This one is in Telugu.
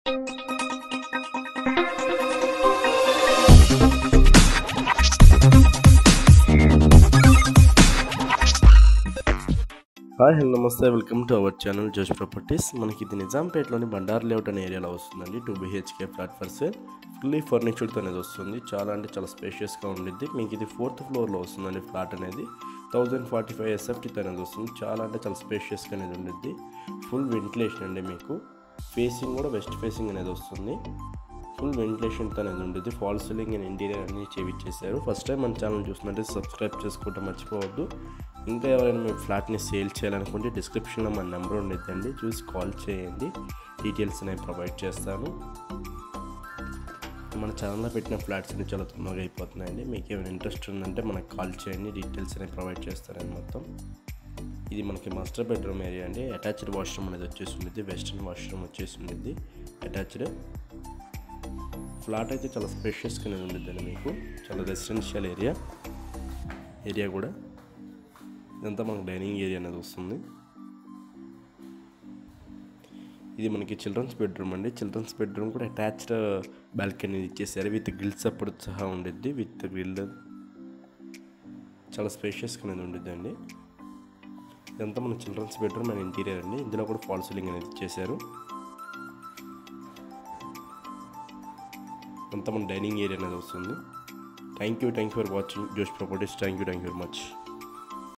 హాయ్ హలో నమస్తే, వెల్కమ్ టు అవర్ ఛానల్ జోష్ ప్రాపర్టీస్. మనకి ఇది నిజాంపేటలోని బండార్ లేఅవుట్ అనే ఏరియాలో వస్తుందండి. 2 BHK flat for sale, fully ఫర్నిచర్డ్ అనేది వస్తుంది. చాలా అంటే చాలా స్పేషియస్గా ఉండిద్ది. మీకు ఇది 4th ఫ్లోర్లో వస్తుందండి. ఫ్లాట్ అనేది 1045 SFT అనేది వస్తుంది. చాలా అంటే చాలా స్పేషియస్గా అనేది ఉండిద్ది. ఫుల్ వెంటిలేషన్ అండి. మీకు ఫేసింగ్ కూడా వెస్ట్ ఫేసింగ్ అనేది వస్తుంది. ఫుల్ వెంటిలేషన్తో అనేది ఉంటుంది. ఫాల్ సీలింగ్ అండ్ ఇంటీరియర్ అన్ని చేయించేశారు. ఫస్ట్ టైం మన ఛానల్ చూసినట్టే సబ్స్క్రైబ్ చేసుకోవడం మర్చిపోవద్దు. ఇంకా ఎవరైనా మీ ఫ్లాట్ని సేల్ చేయాలనుకుంటే డిస్క్రిప్షన్లో మన నెంబర్ ఉండేదండి, చూసి కాల్ చేయండి. డీటెయిల్స్ నేను ప్రొవైడ్ చేస్తాను. మన ఛానల్లో పెట్టిన ఫ్లాట్స్ అన్ని చాలా తొందరగా అయిపోతున్నాయండి. మీకు ఏమైనా ఇంట్రెస్ట్ ఉందంటే మనకు కాల్ చేయండి, డీటెయిల్స్ అనేవి ప్రొవైడ్ చేస్తారని మొత్తం. ఇది మనకి మాస్టర్ బెడ్రూమ్ ఏరియా అండి. అటాచ్డ్ వాష్రూమ్ అనేది వచ్చేసి ఉంది. వెస్టర్న్ వాష్రూమ్ వచ్చేసి ఉంది అటాచ్డ్. ఫ్లాట్ అయితే చాలా స్పేషియస్గా అనేది ఉండిద్దండి. మీకు చాలా రెసిడెన్షియల్ ఏరియా కూడా. ఇదంతా మనకు డైనింగ్ ఏరియా అనేది వస్తుంది. ఇది మనకి చిల్డ్రన్స్ బెడ్రూమ్ అండి. చిల్డ్రన్స్ బెడ్రూమ్ కూడా అటాచ్డ్ బాల్కనీ ఇచ్చేసారు. విత్ గ్రిల్ సపోర్ట్ సహా ఉండిద్ది. విత్ గ్రిల్ చాలా స్పేషియస్గా అనేది ఉండిద్ది అండి. ఇదంతా మన చిల్డ్రన్స్ బెడ్రూమ్ అండ్ ఇంటీరియర్ అండి. ఇందులో కూడా ఫాల్ సీలింగ్ అనేది ఇచ్చేసారు. అంతా మన డైనింగ్ ఏరియా అనేది వస్తుంది. థ్యాంక్ యూ ఫర్ వాచింగ్ జోష్ properties. Thank you very much.